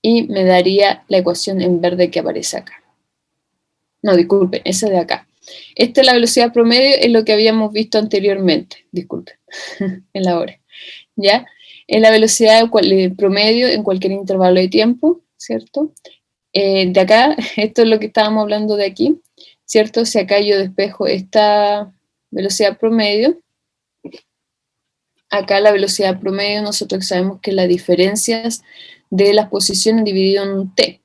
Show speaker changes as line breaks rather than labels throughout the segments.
y me daría la ecuación en verde que aparece acá. No, disculpen, esa de acá. Esta es la velocidad promedio, es lo que habíamos visto anteriormente, disculpen, en la hora, ¿ya? Es la velocidad promedio en cualquier intervalo de tiempo, ¿cierto? De acá, esto es lo que estábamos hablando de aquí, ¿cierto? Si acá yo despejo esta velocidad promedio, acá la velocidad promedio nosotros sabemos que las diferencias de las posiciones dividido en un t.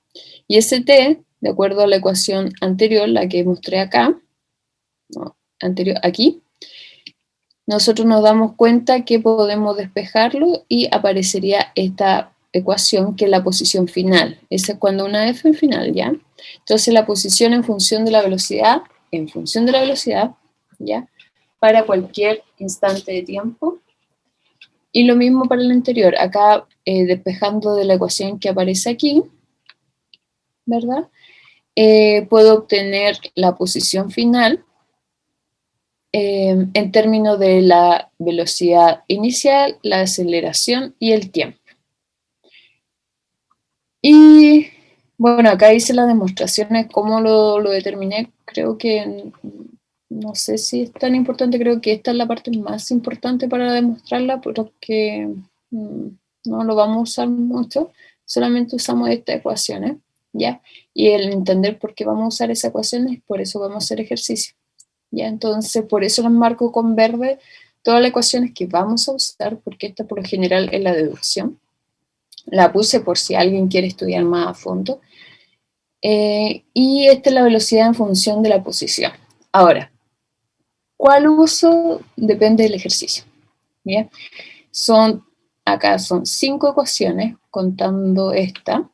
Y ese t, de acuerdo a la ecuación anterior, la que mostré acá, no, anterior, aquí, nosotros nos damos cuenta que podemos despejarlo y aparecería esta ecuación que es la posición final. Esa es cuando una f final, ¿ya? Entonces la posición en función de la velocidad, ¿ya? Para cualquier instante de tiempo. Y lo mismo para el anterior. Acá, despejando de la ecuación que aparece aquí, ¿verdad? Puedo obtener la posición final en términos de la velocidad inicial, la aceleración y el tiempo. Y bueno, acá hice las demostraciones, cómo lo determiné. Creo que, no sé si es tan importante, creo que esta es la parte más importante para demostrarla, porque no lo vamos a usar mucho, solamente usamos estas ecuaciones, ¿ya? Y el entender por qué vamos a usar esas ecuaciones, por eso vamos a hacer ejercicio. ¿Ya? Entonces, por eso las marco con verde todas las ecuaciones que vamos a usar, porque esta por lo general es la deducción. La puse por si alguien quiere estudiar más a fondo. Y esta es la velocidad en función de la posición. Ahora, ¿cuál uso? Depende del ejercicio. ¿Ya? Acá son 5 ecuaciones, contando esta.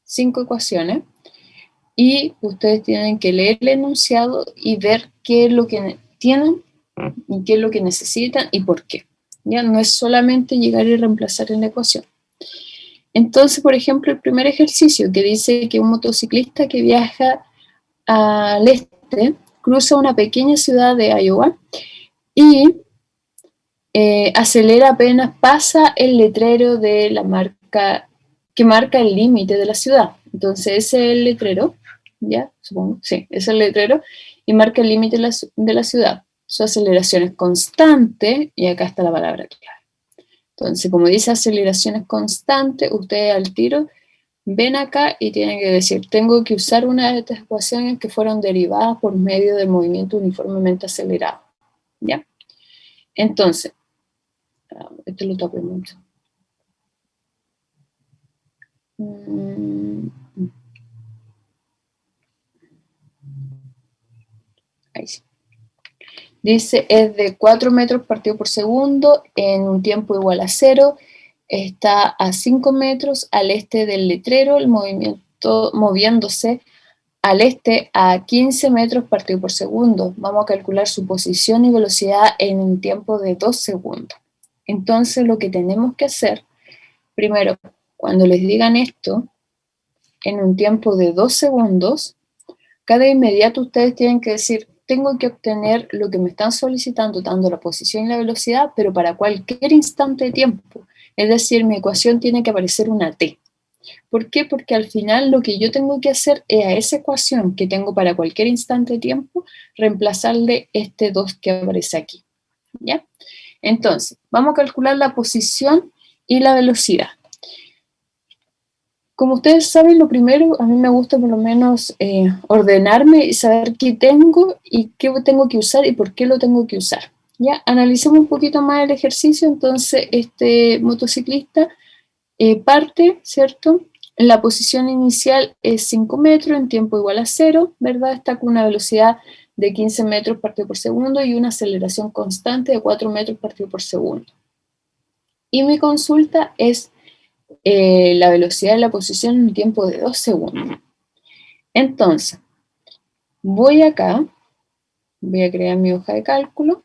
5 ecuaciones. Y ustedes tienen que leer el enunciado y ver qué es lo que tienen y qué es lo que necesitan y por qué. ¿Ya? No es solamente llegar y reemplazar en la ecuación. Entonces, por ejemplo, el primer ejercicio que dice que un motociclista que viaja al este cruza una pequeña ciudad de Iowa y acelera apenas pasa el letrero de la marca que marca el límite de la ciudad. Entonces, ese es el letrero, ¿ya? Supongo, sí, es el letrero y marca el límite de la ciudad. Su aceleración es constante y acá está la palabra clave. Entonces, como dice aceleración es constante, ustedes al tiro ven acá y tienen que decir, tengo que usar una de estas ecuaciones que fueron derivadas por medio del movimiento uniformemente acelerado. ¿Ya? Entonces, esto lo tapé mucho. Ahí sí. Dice, es de 4 metros partido por segundo en un tiempo igual a 0. Está a 5 metros al este del letrero, el movimiento moviéndose al este a 15 metros partido por segundo. Vamos a calcular su posición y velocidad en un tiempo de 2 segundos. Entonces lo que tenemos que hacer, primero, cuando les digan esto, en un tiempo de 2 segundos, cada inmediato ustedes tienen que decir, tengo que obtener lo que me están solicitando, tanto la posición y la velocidad, pero para cualquier instante de tiempo. Es decir, mi ecuación tiene que aparecer una t. ¿Por qué? Porque al final lo que yo tengo que hacer es a esa ecuación que tengo para cualquier instante de tiempo, reemplazarle este 2 que aparece aquí. ¿Ya? Entonces, vamos a calcular la posición y la velocidad. Como ustedes saben, lo primero, a mí me gusta por lo menos ordenarme y saber qué tengo y qué tengo que usar y por qué lo tengo que usar. ¿Ya? Analicemos un poquito más el ejercicio. Entonces, este motociclista parte, ¿cierto? La posición inicial es 5 metros en tiempo igual a 0, ¿verdad? Está con una velocidad de 15 metros partido por segundo y una aceleración constante de 4 metros partido por segundo. Y mi consulta es la velocidad de la posición en un tiempo de 2 segundos. Entonces, voy acá, voy a crear mi hoja de cálculo.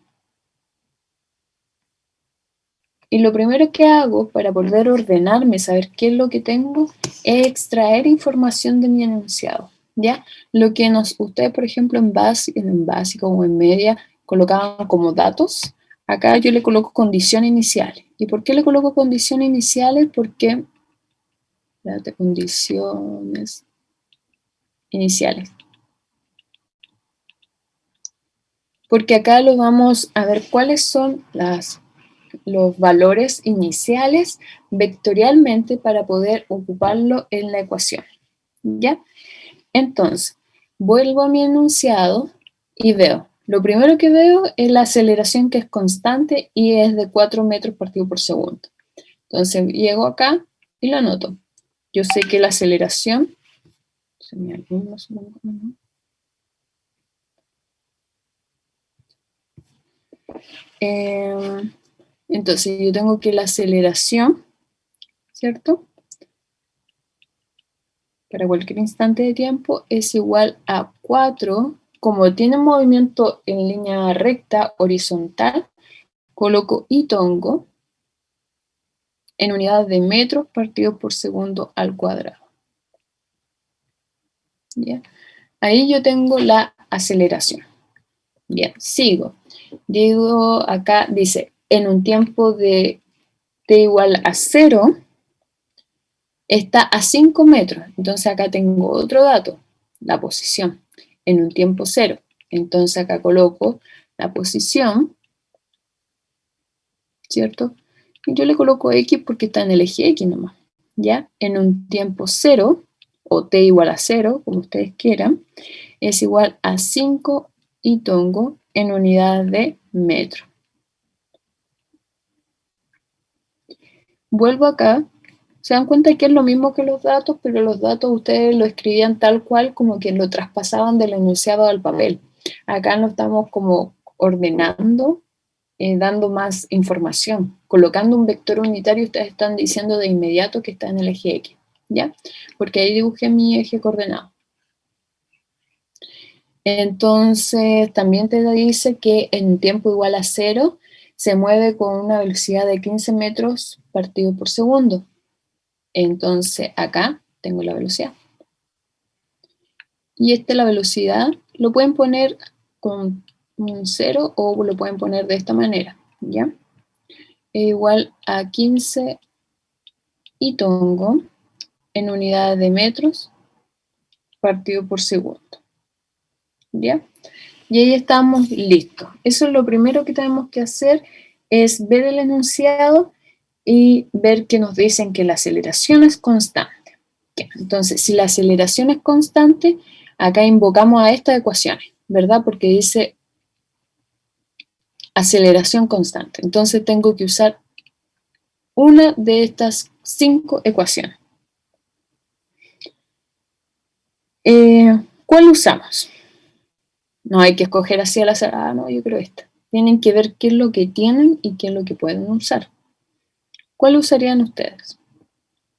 Y lo primero que hago para poder ordenarme, saber qué es lo que tengo, es extraer información de mi enunciado. ¿Ya? Lo que ustedes, por ejemplo, en básico o en media, colocaban como datos, acá yo le coloco condiciones iniciales. ¿Y por qué le coloco condiciones iniciales? Porque Espérate, condiciones iniciales. Porque acá lo vamos a ver cuáles son los valores iniciales vectorialmente para poder ocuparlo en la ecuación. ¿Ya? Entonces, vuelvo a mi enunciado y veo. Lo primero que veo es la aceleración, que es constante y es de 4 metros partido por segundo. Entonces, llego acá y lo anoto. Yo sé que la aceleración... entonces, yo tengo que la aceleración, ¿cierto? Para cualquier instante de tiempo es igual a 4. Como tiene movimiento en línea recta horizontal, coloco y tongo en unidades de metros partido por segundo al cuadrado. ¿Ya? Ahí yo tengo la aceleración. Bien, sigo. Digo acá, dice, en un tiempo de t igual a 0, está a 5 metros. Entonces acá tengo otro dato, la posición, en un tiempo 0. Entonces acá coloco la posición, ¿cierto? Y yo le coloco X porque está en el eje X nomás, ¿ya? En un tiempo 0, o t igual a 0, como ustedes quieran, es igual a 5 y tongo en unidades de metro. Vuelvo acá, se dan cuenta que es lo mismo que los datos, pero los datos ustedes lo escribían tal cual como que lo traspasaban del enunciado al papel. Acá lo estamos como ordenando, dando más información. Colocando un vector unitario, ustedes están diciendo de inmediato que está en el eje X, ¿ya? Porque ahí dibujé mi eje coordenado. Entonces, también te dice que en tiempo igual a 0 se mueve con una velocidad de 15 metros partido por segundo. Entonces, acá tengo la velocidad. Y esta es la velocidad. Lo pueden poner con un 0 o lo pueden poner de esta manera, ¿ya? Es igual a 15 y tongo en unidades de metros partido por segundo, ¿ya? Y ahí estamos listos. Eso es lo primero que tenemos que hacer, es ver el enunciado y ver que nos dicen que la aceleración es constante. Entonces, si la aceleración es constante, acá invocamos a estas ecuaciones, ¿verdad? Porque dice aceleración constante. Entonces tengo que usar una de estas 5 ecuaciones. ¿Cuál usamos? No hay que escoger así al azar. Ah, no, yo creo esta. Tienen que ver qué es lo que tienen y qué es lo que pueden usar. ¿Cuál usarían ustedes?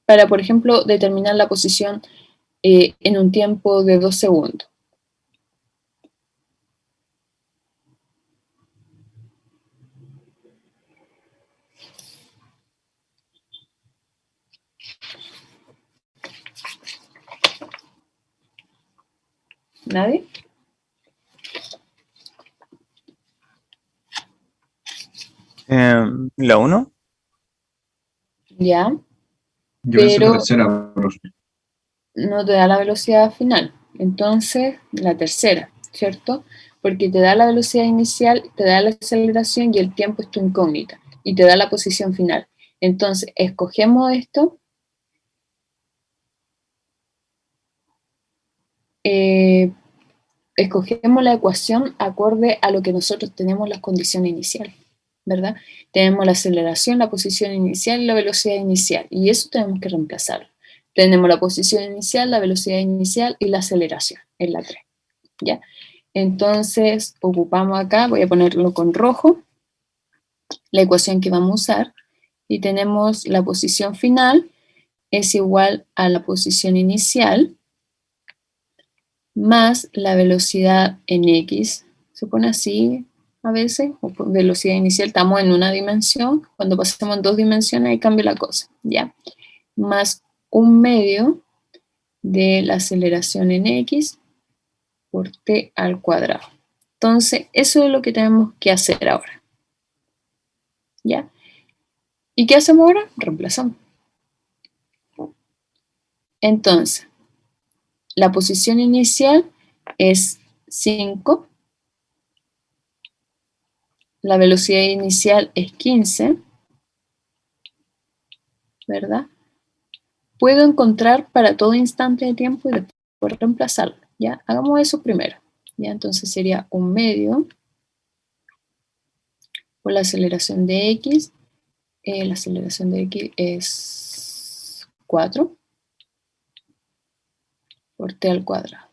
Para, por ejemplo, determinar la posición en un tiempo de 2 segundos. ¿Nadie?
¿La 1?
Ya.
Yo pienso
Pero
la tercera, profe.
no te da la velocidad final. Entonces, la tercera, ¿cierto? Porque te da la velocidad inicial, te da la aceleración y el tiempo es tu incógnita. Y te da la posición final. Entonces, escogemos esto. Escogemos la ecuación acorde a lo que nosotros tenemos las condiciones iniciales, ¿verdad? Tenemos la aceleración, la posición inicial y la velocidad inicial. Y eso tenemos que reemplazarlo. Tenemos la posición inicial, la velocidad inicial y la aceleración, en la 3, ¿ya? Entonces, ocupamos acá, voy a ponerlo con rojo, la ecuación que vamos a usar, y tenemos la posición final es igual a la posición inicial más la velocidad en X. Se pone así a veces, o velocidad inicial, estamos en una dimensión, cuando pasamos en 2 dimensiones ahí cambia la cosa, ¿ya? Más 1/2 de la aceleración en X por t al cuadrado. Entonces, eso es lo que tenemos que hacer ahora. ¿Ya? ¿Y qué hacemos ahora? Reemplazamos. Entonces, la posición inicial es 5, la velocidad inicial es 15, ¿verdad? Puedo encontrar para todo instante de tiempo y después reemplazarlo, ¿ya? Hagamos eso primero, ¿ya? Entonces sería 1/2 por la aceleración de x. La aceleración de x es 4 por t al cuadrado.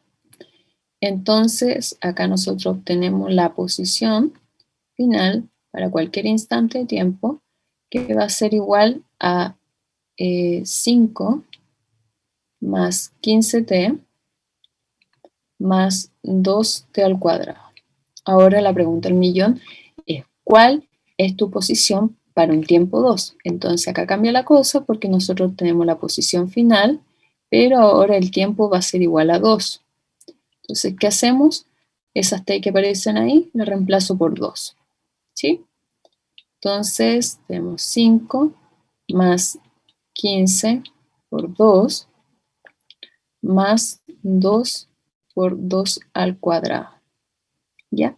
Entonces, acá nosotros obtenemos la posición final para cualquier instante de tiempo, que va a ser igual a 5 más 15t más 2t al cuadrado. Ahora la pregunta del millón es, ¿cuál es tu posición para un tiempo 2? Entonces acá cambia la cosa porque nosotros tenemos la posición final, pero ahora el tiempo va a ser igual a 2. Entonces, ¿qué hacemos? Esas t que aparecen ahí las reemplazo por 2, ¿sí? Entonces, tenemos 5 más 15 por 2 más 2 por 2 al cuadrado, ¿ya?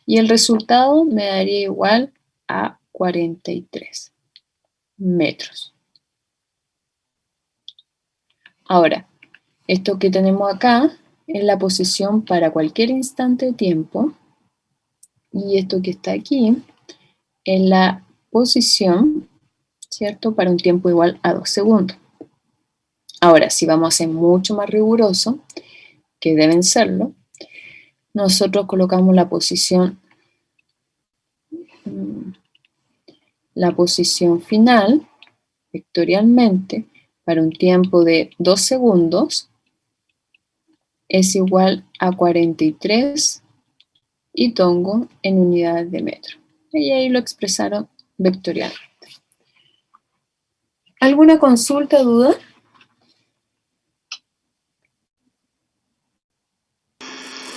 Y el resultado me daría igual a 43 metros. Ahora, esto que tenemos acá es la posición para cualquier instante de tiempo, y esto que está aquí es la posición, ¿cierto?, para un tiempo igual a 2 segundos. Ahora, si vamos a ser mucho más riguroso, que deben serlo, nosotros colocamos la posición final vectorialmente para un tiempo de 2 segundos es igual a 43 y tongo en unidades de metro. Y ahí lo expresaron vectorialmente. ¿Alguna consulta, duda?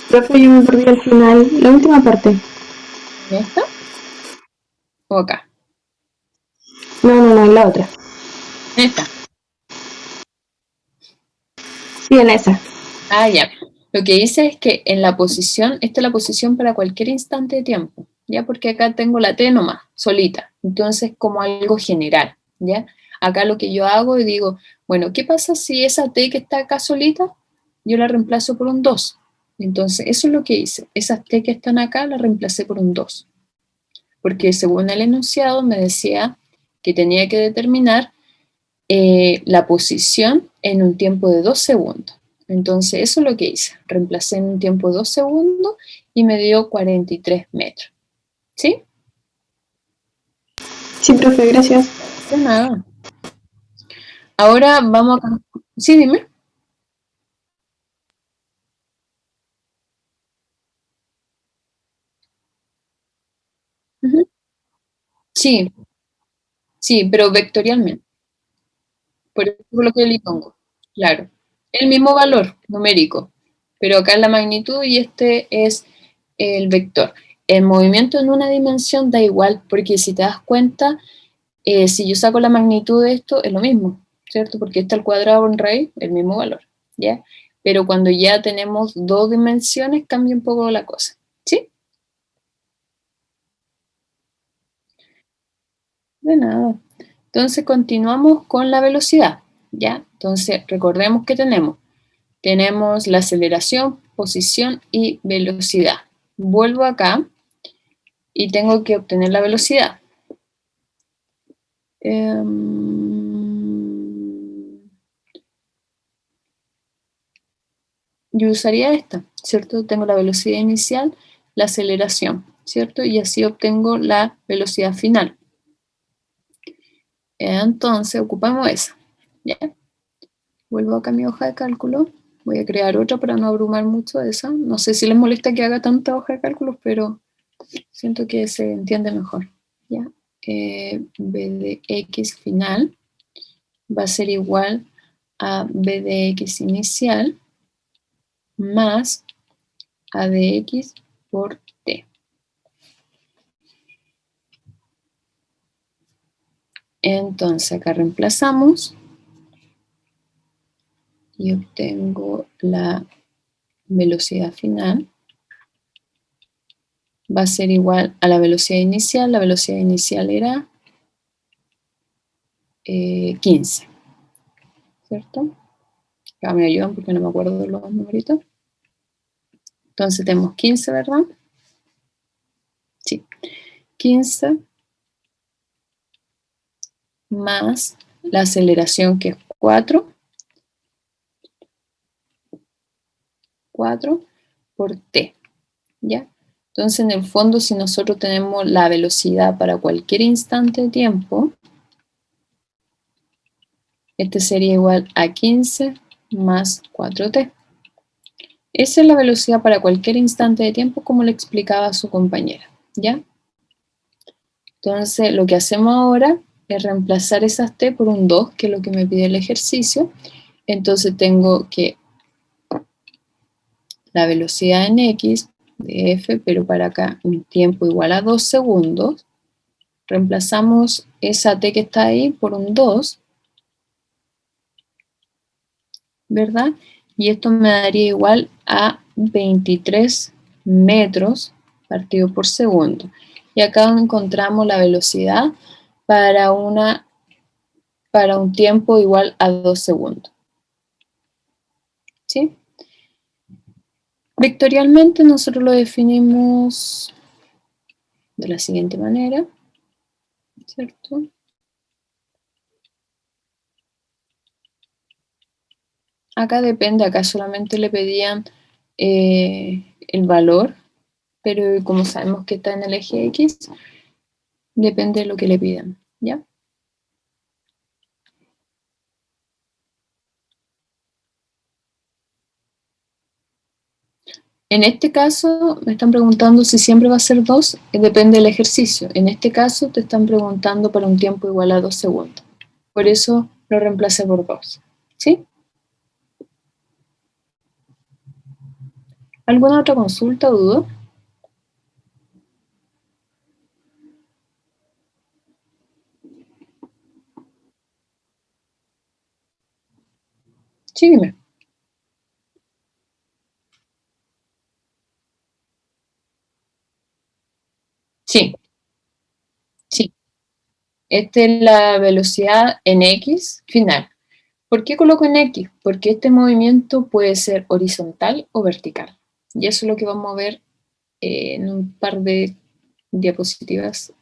Profe, yo me perdí al final, la última parte.
¿En esta? ¿O acá?
No, en la otra.
¿En esta?
Sí, en esa.
Ah, ya. Lo que dice es que en la posición, esta es la posición para cualquier instante de tiempo, ¿ya? Porque acá tengo la T nomás, solita. Entonces, como algo general, ¿ya? Acá lo que yo hago y digo, bueno, ¿qué pasa si esa T que está acá solita, yo la reemplazo por un 2? Entonces, eso es lo que hice. Esas T que están acá las reemplacé por un 2. Porque según el enunciado me decía que tenía que determinar la posición en un tiempo de 2 segundos. Entonces, eso es lo que hice. Reemplacé en un tiempo de 2 segundos y me dio 43 metros. ¿Sí?
Sí, profe, gracias.
De nada. Ahora vamos a... Sí, dime. Ujú. Sí, sí, pero vectorialmente. Por eso es lo que le pongo. Claro. El mismo valor numérico, pero acá es la magnitud y este es el vector. El movimiento en una dimensión da igual, porque si te das cuenta, si yo saco la magnitud de esto, es lo mismo, ¿cierto? Porque está al cuadrado en raíz, el mismo valor, ¿ya? Pero cuando ya tenemos dos dimensiones, cambia un poco la cosa, ¿sí? De nada. Entonces continuamos con la velocidad, ¿ya? Entonces recordemos que tenemos la aceleración, posición y velocidad. Vuelvo acá y tengo que obtener la velocidad. Yo usaría esta, ¿cierto? Tengo la velocidad inicial, la aceleración, ¿cierto? Y así obtengo la velocidad final. Entonces, ocupamos esa, ¿ya? Vuelvo acá a mi hoja de cálculo. Voy a crear otra para no abrumar mucho de esa. No sé si les molesta que haga tanta hoja de cálculos, pero siento que se entiende mejor, ¿ya? B de x final va a ser igual a b de x inicial más a de x por t. Entonces acá reemplazamos y obtengo la velocidad final. Va a ser igual a la velocidad inicial. La velocidad inicial era 15, ¿cierto? Acá me ayudan porque no me acuerdo de los numeritos. Entonces tenemos 15, ¿verdad? Sí. 15 más la aceleración, que es 4 por t, ¿ya? Entonces, en el fondo, si nosotros tenemos la velocidad para cualquier instante de tiempo, este sería igual a 15 más 4t. Esa es la velocidad para cualquier instante de tiempo, como le explicaba su compañera, ¿ya? Entonces, lo que hacemos ahora es reemplazar esas t por un 2, que es lo que me pide el ejercicio. Entonces, tengo que la velocidad en x de f, pero para acá un tiempo igual a 2 segundos. Reemplazamos esa t que está ahí por un 2, ¿verdad? Y esto me daría igual a 23 metros partido por segundo. Y acá encontramos la velocidad para un tiempo igual a 2 segundos. ¿Sí? Vectorialmente nosotros lo definimos de la siguiente manera, ¿cierto? Acá depende, acá solamente le pedían el valor, pero como sabemos que está en el eje X, depende de lo que le pidan, ¿ya? En este caso, me están preguntando si siempre va a ser 2, depende del ejercicio. En este caso, te están preguntando para un tiempo igual a 2 segundos. Por eso lo reemplacé por 2, ¿sí? ¿Alguna otra consulta o duda? Sí, dime. Sí, sí. Esta es la velocidad en X final. ¿Por qué coloco en X? Porque este movimiento puede ser horizontal o vertical. Y eso es lo que vamos a ver en un par de diapositivas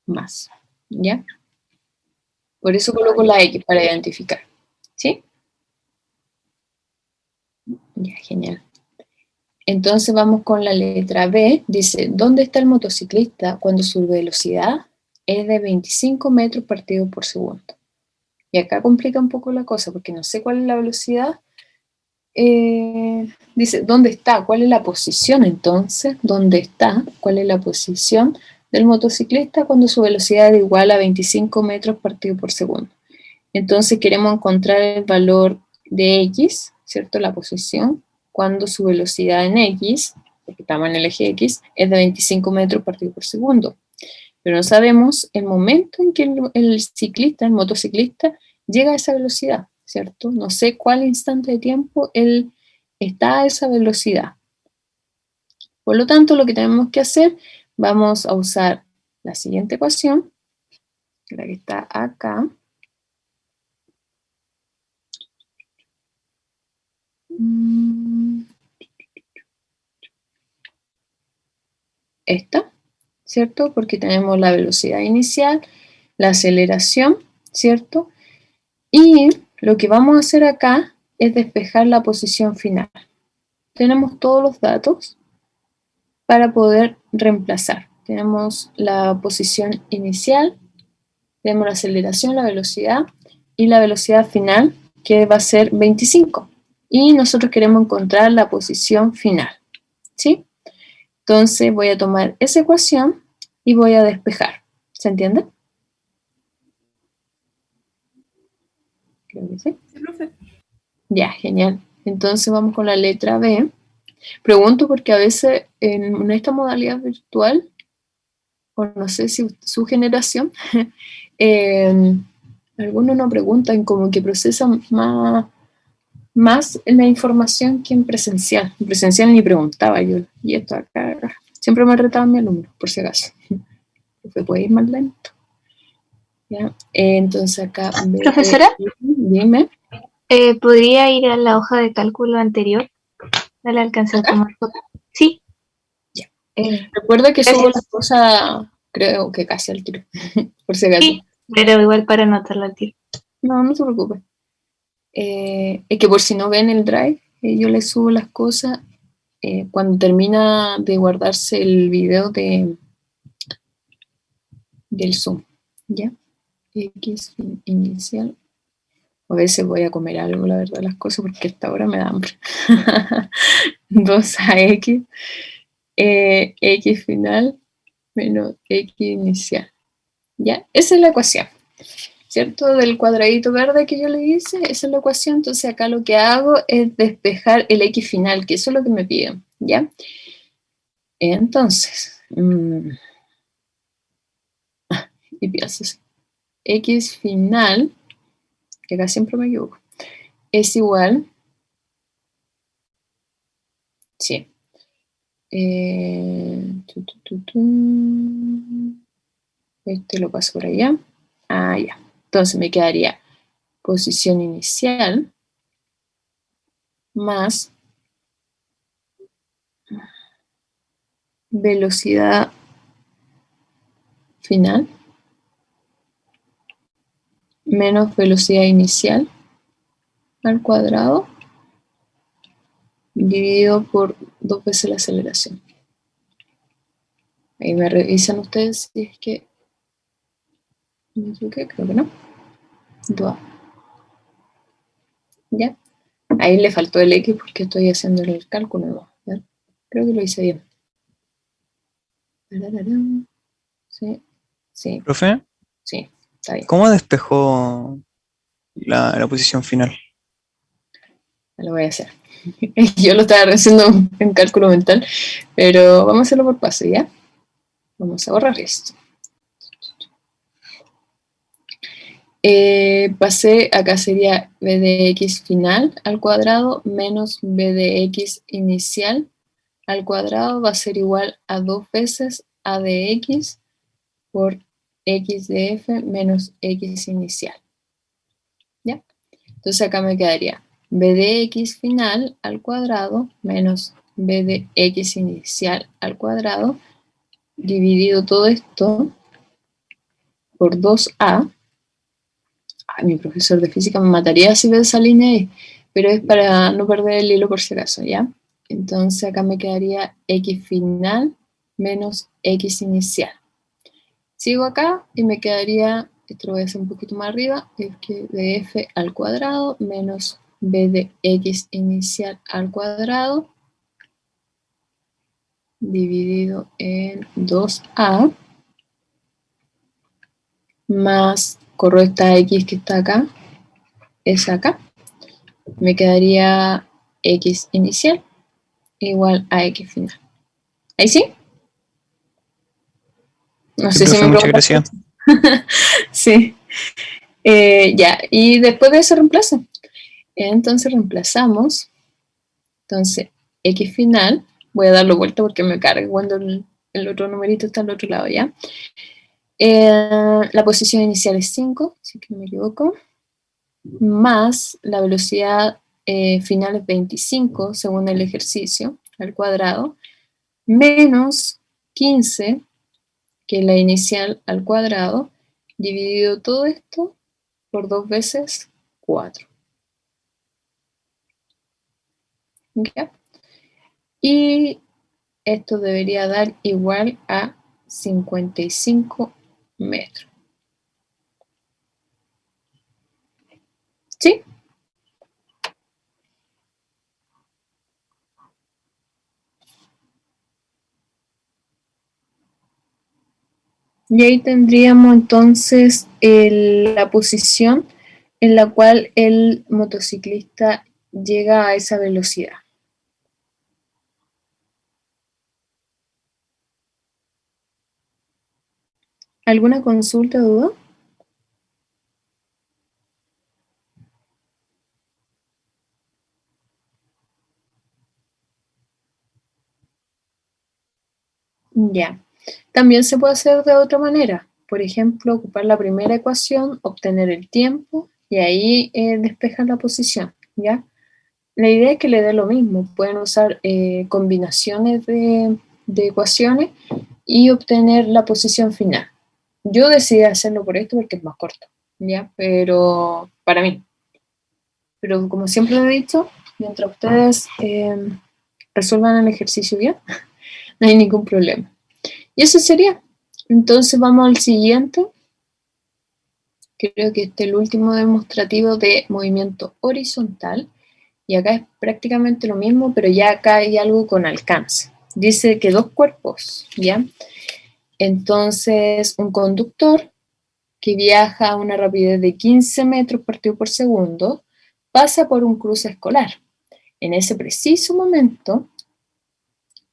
más. ¿Ya? Por eso coloco la X para identificar. ¿Sí? Ya, genial. Entonces vamos con la letra B. Dice, ¿dónde está el motociclista cuando su velocidad es de 25 metros partido por segundo? Y acá complica un poco la cosa porque no sé cuál es la velocidad. Dice, ¿dónde está? ¿Cuál es la posición entonces? ¿Dónde está? ¿Cuál es la posición del motociclista cuando su velocidad es igual a 25 metros partido por segundo? Entonces queremos encontrar el valor de X, ¿cierto? La posición, cuando su velocidad en X, porque estamos en el eje X, es de 25 metros partido por segundo. Pero no sabemos el momento en que el ciclista, el motociclista, llega a esa velocidad, ¿cierto? No sé cuál instante de tiempo él está a esa velocidad. Por lo tanto, lo que tenemos que hacer, vamos a usar la siguiente ecuación, la que está acá. Esta, ¿cierto? Porque tenemos la velocidad inicial, la aceleración, ¿cierto? Y lo que vamos a hacer acá es despejar la posición final. Tenemos todos los datos para poder reemplazar. Tenemos la posición inicial, tenemos la aceleración, la velocidad y la velocidad final, que va a ser 25. Y nosotros queremos encontrar la posición final, ¿sí? Entonces voy a tomar esa ecuación y voy a despejar. ¿Se entiende? Creo que sí.
Sí, profe.
Ya, genial. Entonces vamos con la letra B. Pregunto porque a veces en esta modalidad virtual, o no sé si su generación, algunos nos preguntan como que procesan más más la información que en presencial. En presencial ni preguntaba yo, y esto acá, siempre me retaba mi alumno, por si acaso. Se puede ir más lento. ¿Ya? Entonces acá...
Profesora,
dime.
¿podría ir a la hoja de cálculo anterior? No le alcancé a tomar foto. Sí.
Ya. Recuerda que subo las cosas, creo que casi al tiro, por si acaso.
Sí, pero igual para anotarla al tiro.
No, no se preocupe. Es que por si no ven el drive, yo les subo las cosas cuando termina de guardarse el video del Zoom. ¿Ya? X inicial. A veces voy a comer algo, la verdad, las cosas, porque a esta hora me da hambre. 2 a x, x final menos x inicial. ¿Ya? Esa es la ecuación, ¿cierto? Del cuadradito verde que yo le hice, esa es la ecuación. Entonces acá lo que hago es despejar el x final, que eso es lo que me piden, ¿ya? Entonces, y piensas, x final, que acá siempre me equivoco, es igual, sí, este lo paso por allá, ya, entonces me quedaría posición inicial más velocidad final menos velocidad inicial al cuadrado dividido por 2 veces la aceleración. Ahí me revisan ustedes si es que me equivoqué, creo que no. 2. ¿Ya? Ahí le faltó el X porque estoy haciendo el cálculo, ¿no? ¿Ya? Creo que lo hice bien. Sí, sí,
¿Profe?
sí, está bien.
¿Cómo despejó la posición final?
Lo voy a hacer. Yo lo estaba haciendo en cálculo mental, pero vamos a hacerlo por paso, ¿ya? Vamos a borrar esto. Pasé, acá sería b de x final al cuadrado menos b de x inicial al cuadrado va a ser igual a 2 veces a de x por x de f menos x inicial. ¿Ya? Entonces acá me quedaría b de x final al cuadrado menos b de x inicial al cuadrado dividido todo esto por 2a. Mi profesor de física me mataría si ve esa línea ahí, pero es para no perder el hilo por si acaso, ¿ya? Entonces acá me quedaría x final menos x inicial. Sigo acá y me quedaría, esto lo voy a hacer un poquito más arriba, es que de f al cuadrado menos b de x inicial al cuadrado dividido en 2a más, corro esta x que está acá, es acá, me quedaría x inicial igual a x final. ¿Ahí sí? No
Sí,
sé si
profe,
me
muchas
preguntaste.
gracias.
Sí. Ya, y después de eso reemplaza. Entonces reemplazamos. Entonces, x final, voy a darlo vuelta porque me carga cuando el otro numerito está al otro lado, ¿ya? La posición inicial es 5, si que no me equivoco, más la velocidad final es 25, según el ejercicio, al cuadrado, menos 15, que es la inicial al cuadrado, dividido todo esto por 2 veces 4. ¿Ya? Y esto debería dar igual a 55 metros. ¿Sí? Y ahí tendríamos entonces la posición en la cual el motociclista llega a esa velocidad. ¿Alguna consulta o duda? Ya. También se puede hacer de otra manera. Por ejemplo, ocupar la primera ecuación, obtener el tiempo y ahí despejar la posición, ¿ya? La idea es que le dé lo mismo. Pueden usar combinaciones de ecuaciones y obtener la posición final. Yo decidí hacerlo por esto porque es más corto, ¿ya? Pero para mí. Pero como siempre lo he dicho, mientras ustedes resuelvan el ejercicio bien, no hay ningún problema. Y eso sería. Entonces vamos al siguiente. Creo que este es el último demostrativo de movimiento horizontal. Y acá es prácticamente lo mismo, pero ya acá hay algo con alcance. Dice que dos cuerpos, ¿ya? Entonces, un conductor que viaja a una rapidez de 15 metros partido por segundo pasa por un cruce escolar. En ese preciso momento,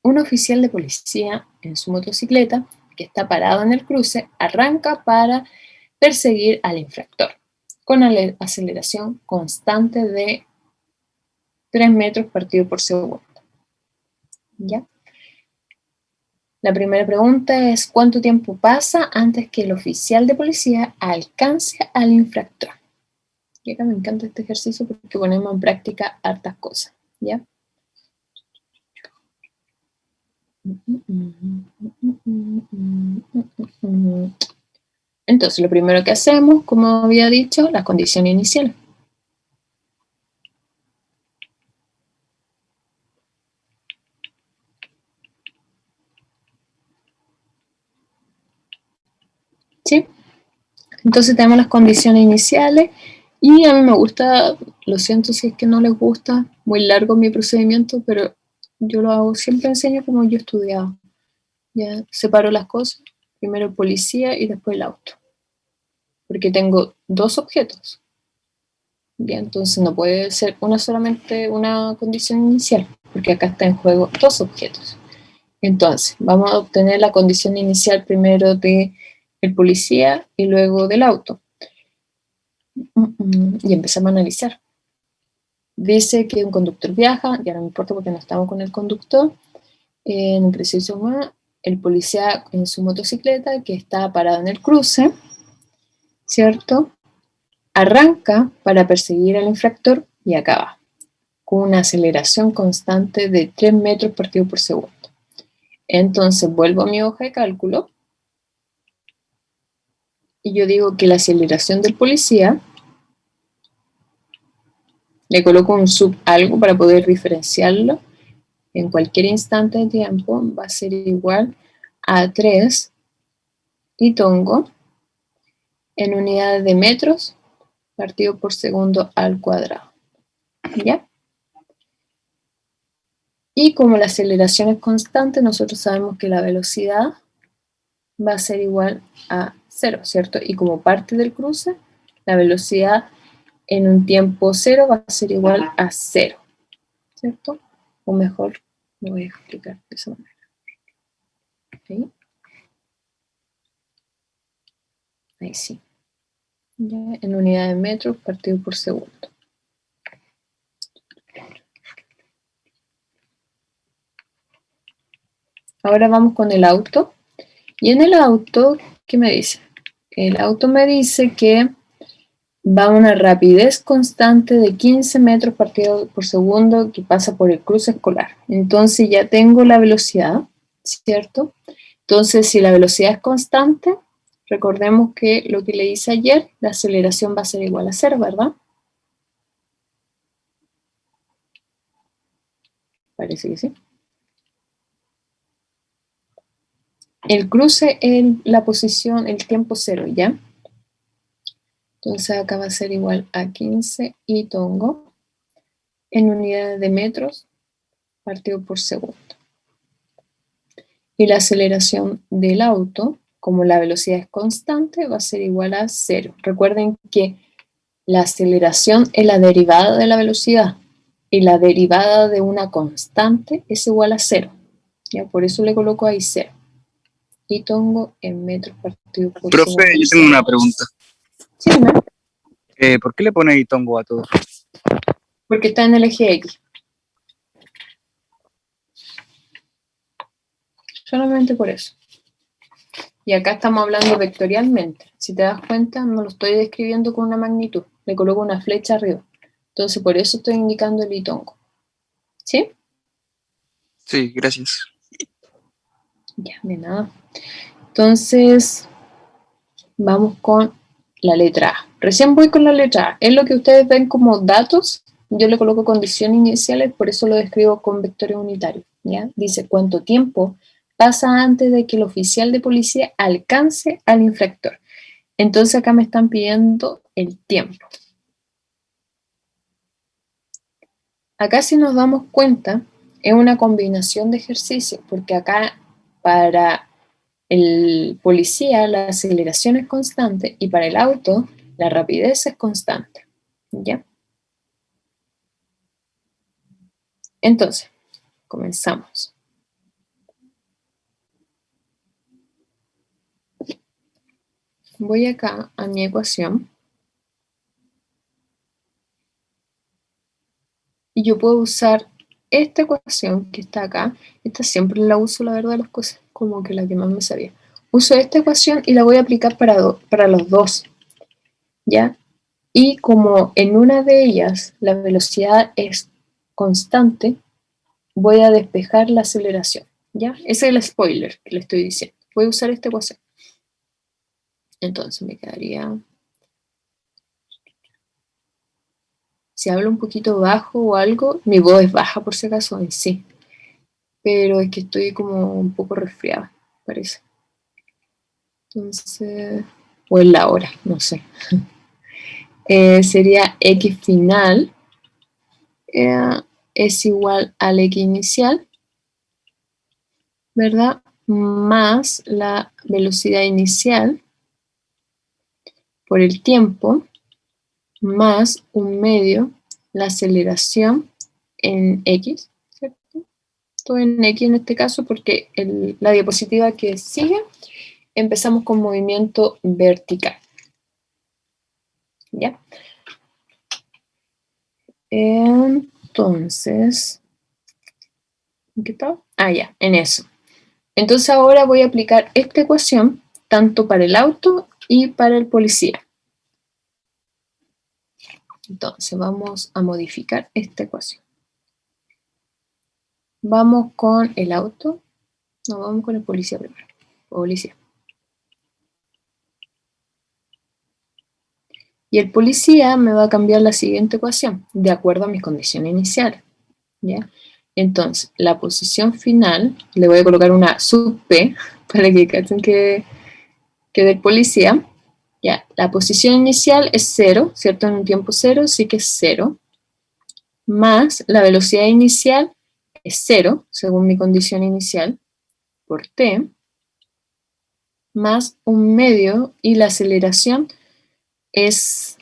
un oficial de policía en su motocicleta, que está parado en el cruce, arranca para perseguir al infractor con aceleración constante de 3 metros partido por segundo. ¿Ya? La primera pregunta es, ¿cuánto tiempo pasa antes que el oficial de policía alcance al infractor? Y acá me encanta este ejercicio porque ponemos en práctica hartas cosas, ¿ya? Entonces, lo primero que hacemos, como había dicho, la condición inicial. ¿Sí? Entonces tenemos las condiciones iniciales y a mí me gusta, lo siento si es que no les gusta, muy largo mi procedimiento, pero yo lo hago, siempre enseño como yo he estudiado. Ya separo las cosas, primero el policía y después el auto. Porque tengo dos objetos. Ya, entonces no puede ser solamente una condición inicial, porque acá está en juego dos objetos. Entonces, vamos a obtener la condición inicial primero de el policía y luego del auto. Y empezamos a analizar. Dice que un conductor viaja, ya no me importa porque no estamos con el conductor, en un preciso momento, el policía en su motocicleta que está parado en el cruce, ¿cierto? Arranca para perseguir al infractor y acaba con una aceleración constante de 3 metros partido por segundo. Entonces vuelvo a mi hoja de cálculo y yo digo que la aceleración del policía, le coloco un sub algo para poder diferenciarlo, en cualquier instante de tiempo va a ser igual a 3 y tongo en unidades de metros partido por segundo al cuadrado. ¿Ya? Y como la aceleración es constante, nosotros sabemos que la velocidad va a ser igual a 0, ¿cierto? Y como parte del cruce, la velocidad en un tiempo 0 va a ser igual a 0, ¿cierto? O mejor, lo voy a explicar de esa manera. ¿Okay? Ahí sí. Ya, en unidad de metros partido por segundo. Ahora vamos con el auto. Y en el auto, ¿qué me dice? El auto me dice que va a una rapidez constante de 15 metros partido por segundo que pasa por el cruce escolar. Entonces ya tengo la velocidad, ¿cierto? Entonces, si la velocidad es constante, recordemos que lo que le hice ayer, la aceleración va a ser igual a 0, ¿verdad? Parece que sí. El cruce en la posición, el tiempo 0, ¿ya? Entonces acá va a ser igual a 15 y tongo en unidades de metros partido por segundo. Y la aceleración del auto, como la velocidad es constante, va a ser igual a 0. Recuerden que la aceleración es la derivada de la velocidad y la derivada de una constante es igual a 0. ¿Ya? Por eso le coloco ahí 0. Y tongo en metros partido por segundo.
Profe, yo tengo una pregunta.
Sí, ¿no?
¿Por qué le pone tongo a todo?
Porque está en el eje X. Solamente por eso. Y acá estamos hablando vectorialmente. Si te das cuenta, no lo estoy describiendo con una magnitud. Le coloco una flecha arriba. Entonces, por eso estoy indicando el litongo. ¿Sí?
Sí, gracias.
Ya, de nada. Entonces, vamos con la letra A. Recién voy con la letra A. Es lo que ustedes ven como datos. Yo le coloco condiciones iniciales, por eso lo describo con vectores unitarios. ¿Ya? Dice cuánto tiempo pasa antes de que el oficial de policía alcance al infractor. Entonces acá me están pidiendo el tiempo. Acá si nos damos cuenta, es una combinación de ejercicios, porque acá para el policía la aceleración es constante y para el auto la rapidez es constante. ¿Ya? Entonces, comenzamos. Voy acá a mi ecuación. Y yo puedo usar esta ecuación que está acá. Esta siempre la uso, la verdad, las cosas como que la que más me sabía. Uso esta ecuación y la voy a aplicar para los dos. ¿Ya? Y como en una de ellas la velocidad es constante, voy a despejar la aceleración. ¿Ya? Ese es el spoiler que le estoy diciendo. Voy a usar esta ecuación. Entonces me quedaría... Si hablo un poquito bajo o algo, mi voz es baja por si acaso, en sí. Pero es que estoy como un poco resfriada, parece. Entonces, o en la hora, no sé. Sería x final es igual al x inicial, ¿verdad? Más la velocidad inicial por el tiempo, más un medio, la aceleración en x, ¿cierto? Todo en x en este caso porque la diapositiva que sigue empezamos con movimiento vertical. ¿Ya? Entonces, ¿en qué estaba? Ah, ya, en eso. Entonces ahora voy a aplicar esta ecuación tanto para el auto y para el policía. Entonces vamos a modificar esta ecuación. Vamos con el auto. No, vamos con el policía primero. Policía. Y el policía me va a cambiar la siguiente ecuación, de acuerdo a mis condiciones iniciales. ¿Ya? Entonces, la posición final, le voy a colocar una sub P, para que cachen que del policía. ¿Ya? La posición inicial es 0, ¿cierto? En un tiempo 0, sí que es 0. Más la velocidad inicial es 0, según mi condición inicial, por T, más un medio, y la aceleración es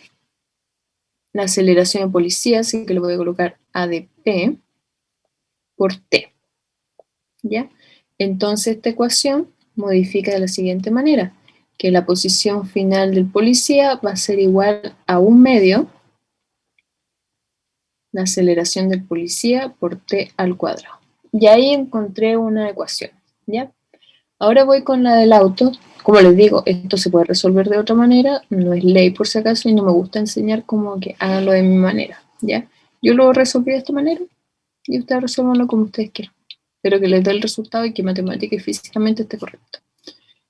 la aceleración de policía, así que le voy a colocar AdP por T. ¿Ya? Entonces esta ecuación modifica de la siguiente manera, que la posición final del policía va a ser igual a un medio, la aceleración del policía por T al cuadrado. Y ahí encontré una ecuación, ¿ya? Ahora voy con la del auto. Como les digo, esto se puede resolver de otra manera, no es ley por si acaso, y no me gusta enseñar como que háganlo de mi manera, ¿ya? Yo lo resolví de esta manera, y ustedes resuelvanlo como ustedes quieran, pero que les dé el resultado y que matemática y físicamente esté correcto.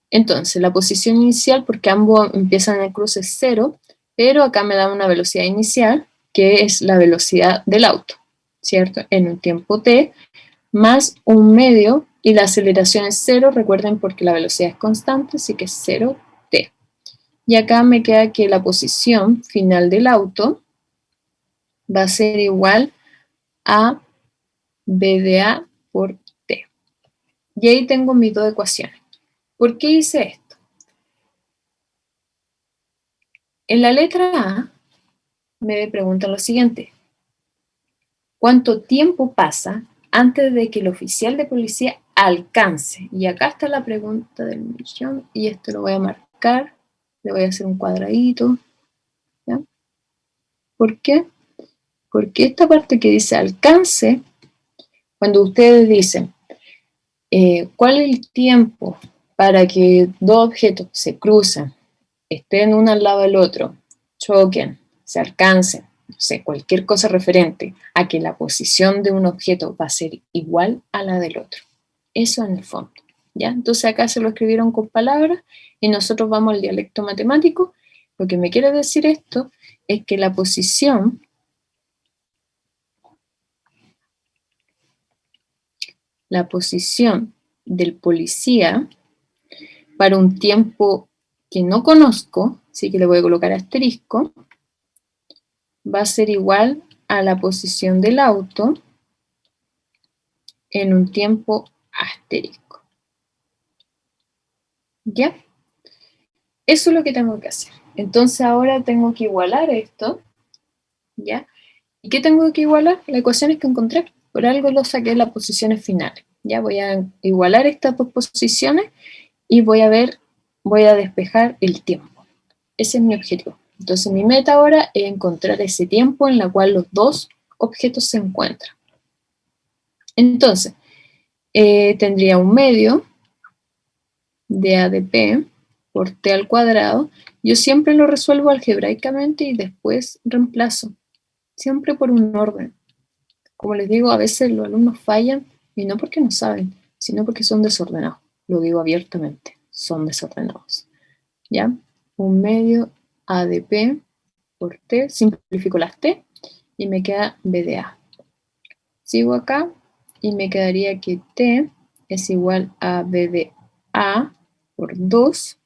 Entonces, la posición inicial, porque ambos empiezan en el cruce 0, pero acá me da una velocidad inicial, que es la velocidad del auto, ¿cierto? En un tiempo t, más un medio, y la aceleración es 0, recuerden porque la velocidad es constante, así que es 0t. Y acá me queda que la posición final del auto va a ser igual a b de a por t. Y ahí tengo mis dos ecuaciones. ¿Por qué hice esto? En la letra A me preguntan lo siguiente: ¿cuánto tiempo pasa antes de que el oficial de policía alcance? Y acá está la pregunta del millón, y esto lo voy a marcar, le voy a hacer un cuadradito, ¿ya? ¿Por qué? Porque esta parte que dice alcance, cuando ustedes dicen, ¿cuál es el tiempo para que dos objetos se cruzan, estén uno al lado del otro, choquen, se alcancen, no sé, cualquier cosa referente a que la posición de un objeto va a ser igual a la del otro? Eso en el fondo, ¿ya? Entonces acá se lo escribieron con palabras y nosotros vamos al dialecto matemático. Lo que me quiere decir esto es que la posición del policía para un tiempo que no conozco, así que le voy a colocar asterisco, va a ser igual a la posición del auto en un tiempo asterisco. ¿Ya? Eso es lo que tengo que hacer. Entonces ahora tengo que igualar esto, ¿ya? ¿Y qué tengo que igualar? Las ecuaciones que encontré. Por algo lo saqué en las posiciones finales. Ya voy a igualar estas dos posiciones y voy a despejar el tiempo. Ese es mi objetivo. Entonces mi meta ahora es encontrar ese tiempo en el cual los dos objetos se encuentran. Entonces, tendría un medio de A de P por T al cuadrado. Yo siempre lo resuelvo algebraicamente y después reemplazo. Siempre por un orden. Como les digo, a veces los alumnos fallan, y no porque no saben, sino porque son desordenados. Lo digo abiertamente, son desordenados. ¿Ya? Un medio A de P por T, simplifico las T, y me queda B de A. Sigo acá, y me quedaría que T es igual a B de A por 2.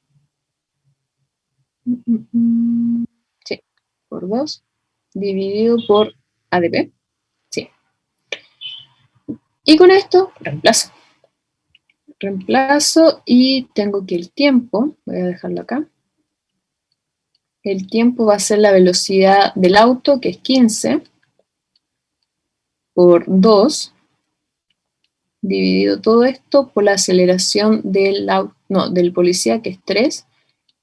Sí, por 2, dividido por A de P. Sí. Y con esto reemplazo. Reemplazo y tengo que el tiempo, voy a dejarlo acá, el tiempo va a ser la velocidad del auto, que es 15, por 2, dividido todo esto por la aceleración del policía, que es 3,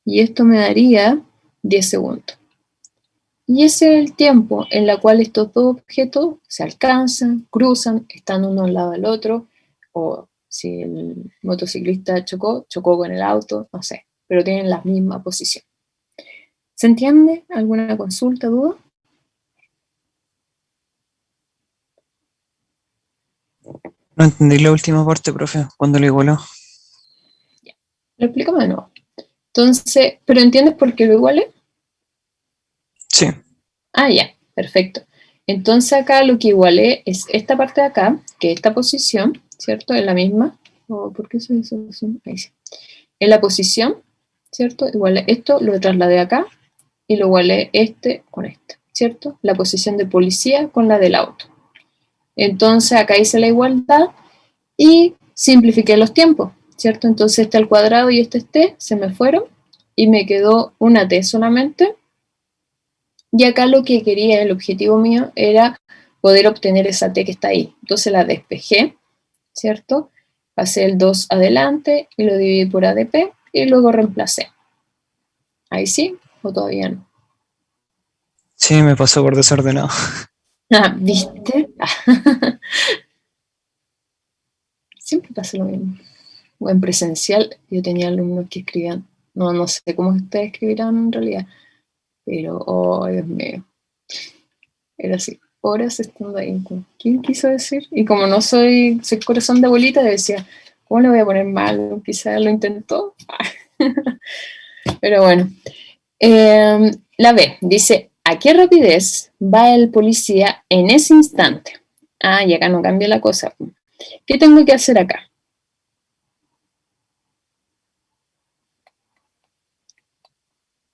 y esto me daría 10 segundos. Y ese es el tiempo en el cual estos dos objetos se alcanzan, cruzan, están uno al lado del otro, o si el motociclista chocó con el auto, no sé, pero tienen la misma posición. ¿Se entiende? ¿Alguna consulta, duda?
No entendí la última parte, profe, cuando lo igualó.
Lo explico de nuevo. Entonces, ¿pero entiendes por qué lo igualé?
Sí,
Ah, ya, perfecto. Entonces acá lo que igualé es esta parte de acá, que esta posición, ¿cierto? Es la misma. ¿Por qué se hizo así? Ahí sí. Es la posición, ¿cierto? Igualé esto, lo trasladé acá y lo igualé este con este, ¿cierto? La posición de policía con la del auto. Entonces acá hice la igualdad y simplifiqué los tiempos, ¿cierto? Entonces este al cuadrado y este T se me fueron y me quedó una T solamente. Y acá lo que quería, el objetivo mío, era poder obtener esa T que está ahí. Entonces la despejé, ¿cierto? Pasé el 2 adelante y lo dividí por ADP y luego reemplacé. ¿Ahí sí o todavía no?
sí, me pasó por desordenado.
Ah, ¿viste? Siempre pasa lo mismo. O en presencial yo tenía alumnos que escribían, no sé cómo ustedes escribirán en realidad, pero, oh, Dios mío, era así, horas estando ahí. ¿Quién quiso decir? Y como no soy corazón de abuelita, decía, ¿cómo le voy a poner mal? Quizás lo intentó. Pero bueno. La B dice, ¿a qué rapidez va el policía en ese instante? Ah, y acá no cambia la cosa. ¿Qué tengo que hacer acá?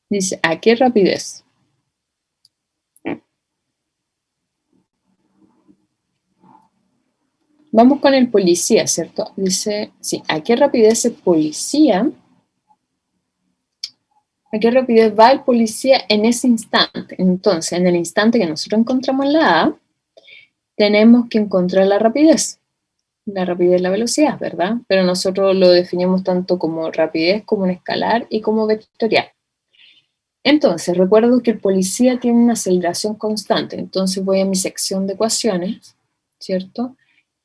Dice, ¿a qué rapidez? Vamos con el policía, ¿cierto? Dice, sí, ¿a qué rapidez el policía? ¿A qué rapidez va el policía en ese instante? Entonces, en el instante que nosotros encontramos la A, tenemos que encontrar la rapidez. La rapidez es la velocidad, ¿verdad? Pero nosotros lo definimos tanto como rapidez, como un escalar y como vectorial. Entonces, recuerdo que el policía tiene una aceleración constante. Entonces voy a mi sección de ecuaciones, ¿cierto?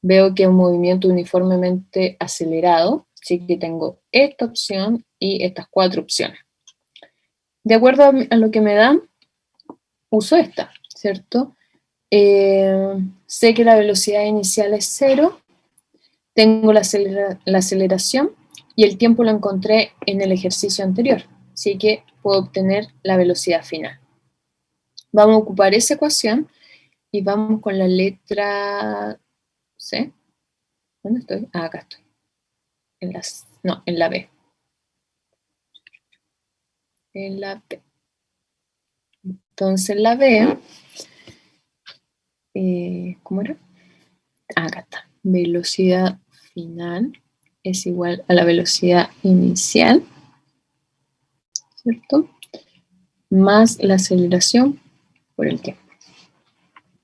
veo que es un movimiento uniformemente acelerado, así que tengo esta opción y estas 4 opciones. De acuerdo a lo que me dan, uso esta, ¿cierto? Sé que la velocidad inicial es 0, tengo la aceleración y el tiempo lo encontré en el ejercicio anterior, así que puedo obtener la velocidad final. Vamos a ocupar esa ecuación y vamos con la letra C. ¿Dónde estoy? Ah, acá estoy. En la B. En la B. Entonces la B, ¿cómo era? Ah, acá está. Velocidad final es igual a la velocidad inicial, ¿cierto? Más la aceleración por el tiempo.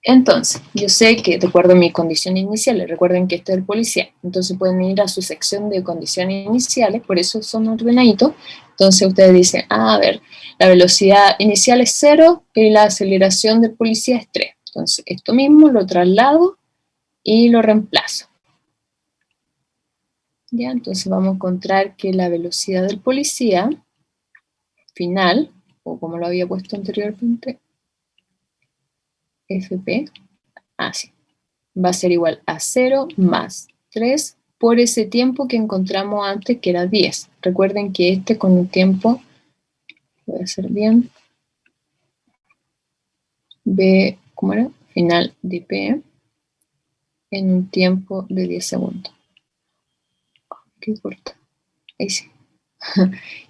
Entonces, yo sé que, de acuerdo a mis condiciones iniciales, recuerden que este es el policía, entonces pueden ir a su sección de condiciones iniciales, por eso son ordenaditos. Entonces ustedes dicen, a ver, la velocidad inicial es 0 y la aceleración del policía es 3. Entonces, esto mismo lo traslado y lo reemplazo. ¿Ya? Entonces vamos a encontrar que la velocidad del policía final, o como lo había puesto anteriormente, FP, así, va a ser igual a 0 más 3 por ese tiempo que encontramos antes, que era 10. Recuerden que este con un tiempo, voy a hacer bien, B, ¿cómo era? Final de P en un tiempo de 10 segundos. Qué corta. Ahí sí.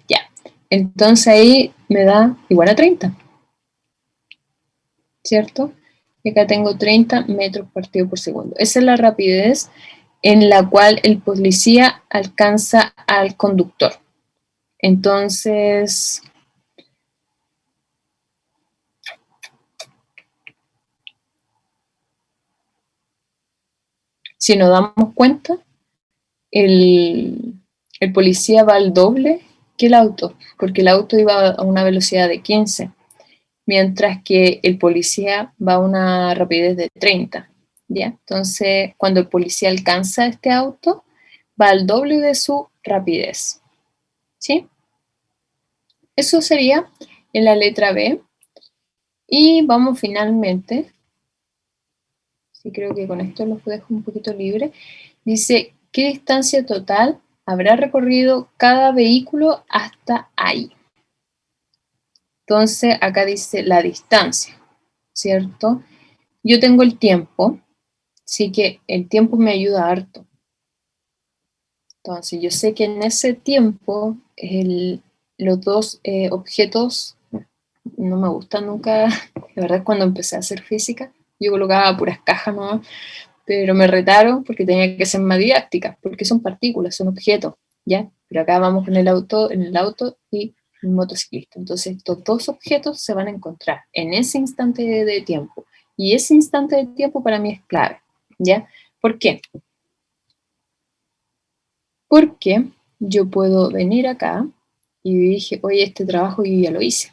Ya. Entonces ahí me da igual a 30. ¿Cierto? Y acá tengo 30 metros partido por segundo. Esa es la rapidez en la cual el policía alcanza al conductor. Entonces, si nos damos cuenta, el policía va al doble que el auto, porque el auto iba a una velocidad de 15, mientras que el policía va a una rapidez de 30. ¿Ya? Entonces, cuando el policía alcanza este auto, va al doble de su rapidez. ¿Sí? Eso sería en la letra B. Y vamos finalmente, sí creo que con esto los dejo un poquito libre, dice, ¿qué distancia total habrá recorrido cada vehículo hasta ahí? Entonces, acá dice la distancia, ¿cierto? Yo tengo el tiempo, así que el tiempo me ayuda harto. Entonces, yo sé que en ese tiempo los dos objetos no me gustan nunca. La verdad, cuando empecé a hacer física, yo colocaba puras cajas nomás, pero me retaron porque tenía que ser más didáctica, porque son partículas, son objetos, ¿ya? Pero acá vamos en el auto y el motociclista. Entonces, estos dos objetos se van a encontrar en ese instante de tiempo. Y ese instante de tiempo para mí es clave, ¿ya? ¿Por qué? Porque yo puedo venir acá y dije, oye, este trabajo yo ya lo hice.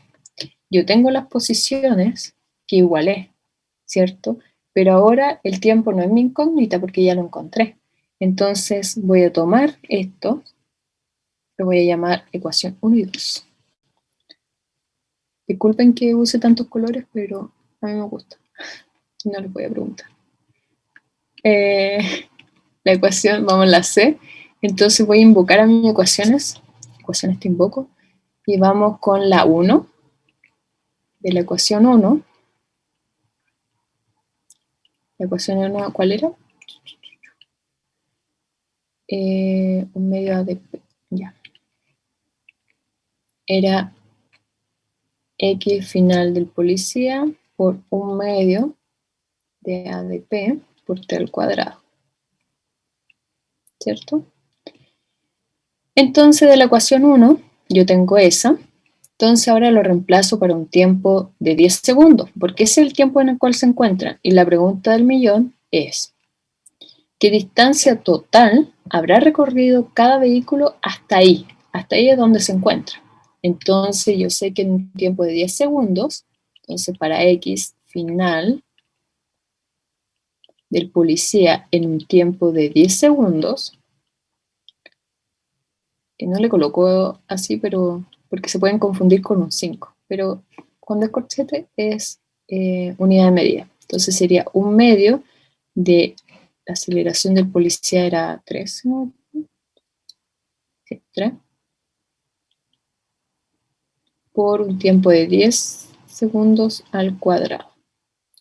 Yo tengo las posiciones que igualé, ¿cierto? Pero ahora el tiempo no es mi incógnita porque ya lo encontré. Entonces voy a tomar esto, lo voy a llamar ecuación 1 y 2. Disculpen que use tantos colores, pero a mí me gusta. No les voy a preguntar. La ecuación, vamos a la C. Entonces voy a invocar a mis ecuaciones te invoco, y vamos con la 1 de la ecuación 1. La ecuación 1, ¿cuál era? Un medio ADP, ya. Era X final del policía por un medio de ADP por T al cuadrado. ¿Cierto? Entonces de la ecuación 1, yo tengo esa. Entonces ahora lo reemplazo para un tiempo de 10 segundos, porque ese es el tiempo en el cual se encuentran. Y la pregunta del millón es, ¿qué distancia total habrá recorrido cada vehículo hasta ahí? Hasta ahí es donde se encuentra. Entonces yo sé que en un tiempo de 10 segundos, entonces para X final del policía en un tiempo de 10 segundos, que no le colocó así, pero porque se pueden confundir con un 5, pero cuando es corchete es unidad de medida. Entonces sería un medio de la aceleración del policía era 3, ¿no? Sí, 3, por un tiempo de 10 segundos al cuadrado.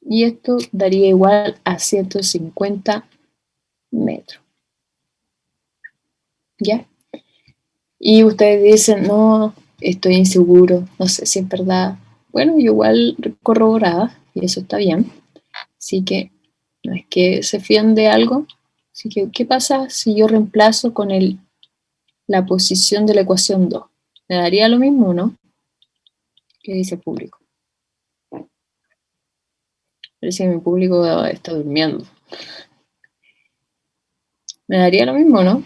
Y esto daría igual a 150 metros. ¿Ya? Y ustedes dicen, no, estoy inseguro, no sé si es verdad. Bueno, yo igual corroboraba, y eso está bien. Así que no es que se fíen de algo. Así que, ¿qué pasa si yo reemplazo con la posición de la ecuación 2? ¿Me daría lo mismo, no? ¿Qué dice el público? Parece que mi público está durmiendo. ¿Me daría lo mismo, no?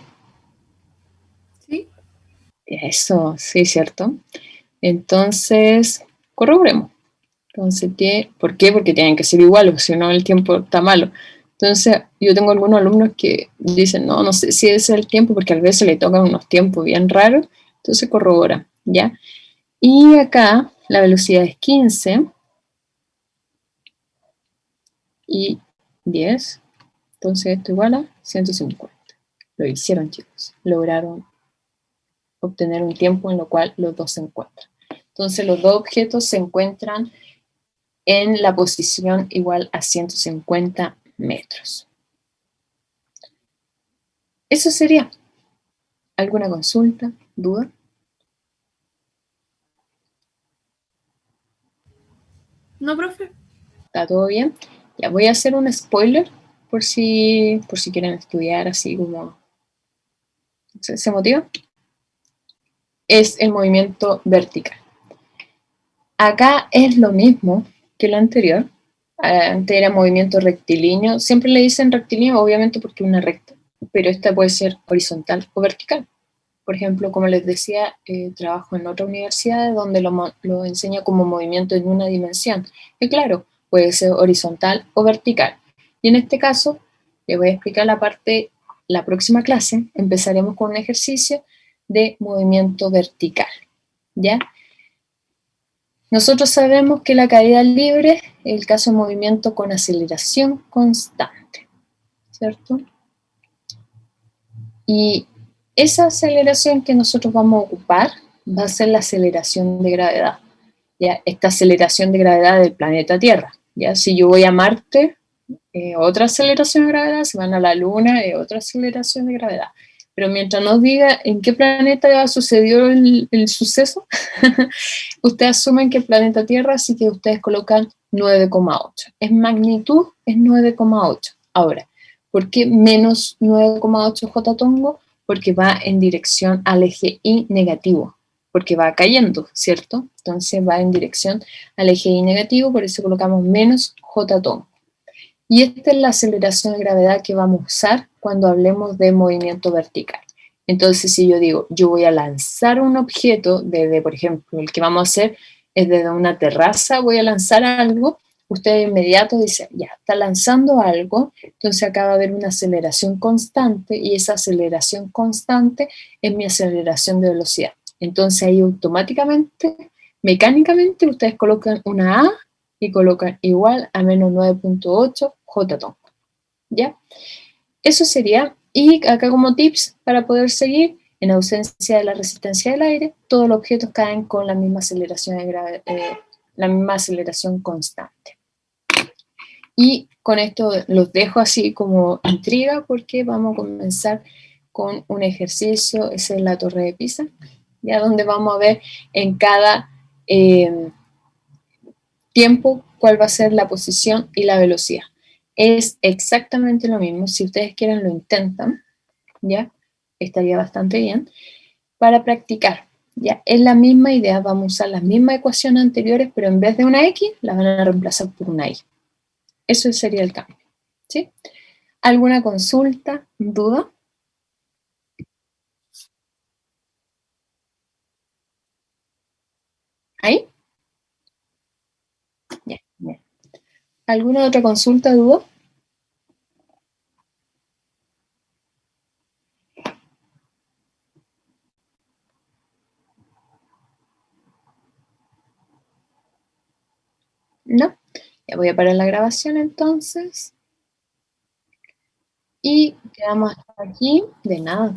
¿Sí?
Eso, sí, cierto. Entonces, corroboremos. Entonces, ¿por qué? Porque tienen que ser iguales, si no el tiempo está malo. Entonces, yo tengo algunos alumnos que dicen, no, no sé si ese es el tiempo, porque a veces le tocan unos tiempos bien raros, entonces corrobora, ¿ya? Y acá la velocidad es 15 y 10, entonces esto igual a 150. Lo hicieron, chicos, lograron obtener un tiempo en lo cual los dos se encuentran. Entonces, los dos objetos se encuentran en la posición igual a 150 metros. Eso sería. ¿Alguna consulta? ¿Duda?
No, profe.
¿Está todo bien? Ya voy a hacer un spoiler por si quieren estudiar así como se motiva. Es el movimiento vertical. Acá es lo mismo que lo anterior. Antes era movimiento rectilíneo. Siempre le dicen rectilíneo, obviamente porque es una recta, pero esta puede ser horizontal o vertical. Por ejemplo, como les decía, trabajo en otra universidad donde lo enseña como movimiento en una dimensión. Y claro, puede ser horizontal o vertical. Y en este caso, les voy a explicar la próxima clase, empezaremos con un ejercicio de movimiento vertical. ¿Ya? Nosotros sabemos que la caída libre es el caso de movimiento con aceleración constante, ¿cierto? Y esa aceleración que nosotros vamos a ocupar va a ser la aceleración de gravedad, ¿ya? Esta aceleración de gravedad del planeta Tierra, ¿ya? Si yo voy a Marte, otra aceleración de gravedad, si van a la Luna, otra aceleración de gravedad. Pero mientras nos diga en qué planeta sucedió el suceso, ustedes asumen que el planeta Tierra, así que ustedes colocan 9,8. En magnitud es 9,8. Ahora, ¿por qué menos 9,8 J tongo? Porque va en dirección al eje Y negativo, porque va cayendo, ¿cierto? Entonces va en dirección al eje Y negativo, por eso colocamos menos J tongo. Y esta es la aceleración de gravedad que vamos a usar cuando hablemos de movimiento vertical. Entonces, si yo digo, yo voy a lanzar un objeto desde, por ejemplo, el que vamos a hacer es desde una terraza, voy a lanzar algo, usted de inmediato dice, ya, está lanzando algo, entonces acá va a haber una aceleración constante y esa aceleración constante es mi aceleración de velocidad. Entonces ahí automáticamente, mecánicamente, ustedes colocan una A y colocan igual a menos 9,8 J tongo. ¿Ya? Eso sería, y acá como tips para poder seguir, en ausencia de la resistencia del aire, todos los objetos caen con la misma aceleración, la misma aceleración constante. Y con esto los dejo así como intriga porque vamos a comenzar con un ejercicio, esa es la torre de Pisa, ya donde vamos a ver en cada tiempo cuál va a ser la posición y la velocidad. Es exactamente lo mismo, si ustedes quieren lo intentan, ¿ya? Estaría bastante bien, para practicar, ¿ya? Es la misma idea, vamos a usar las mismas ecuaciones anteriores, pero en vez de una X, las van a reemplazar por una Y. Eso sería el cambio, ¿sí? ¿Alguna consulta, duda? ¿Ahí? Ya, bien. ¿Alguna otra consulta, duda? ¿No? Ya voy a parar la grabación entonces. Y quedamos hasta aquí. De nada.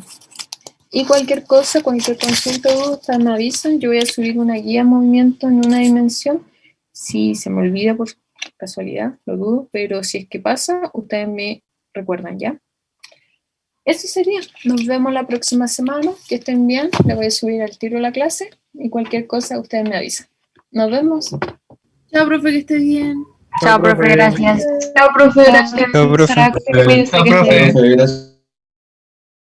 Y cualquier cosa, cualquier consulta, ustedes me avisan. Yo voy a subir una guía de movimiento en una dimensión. Si se me olvida por casualidad, lo dudo, pero si es que pasa, ustedes me recuerdan, ¿ya? Eso sería. Nos vemos la próxima semana. Que estén bien. Le voy a subir al tiro la clase y cualquier cosa ustedes me avisan. Nos vemos.
Chao, profe, que esté bien.
Chao, profe, gracias.
Chao, profe, gracias.
Chao, profe.
Cuídense, que estén bien.
Gracias.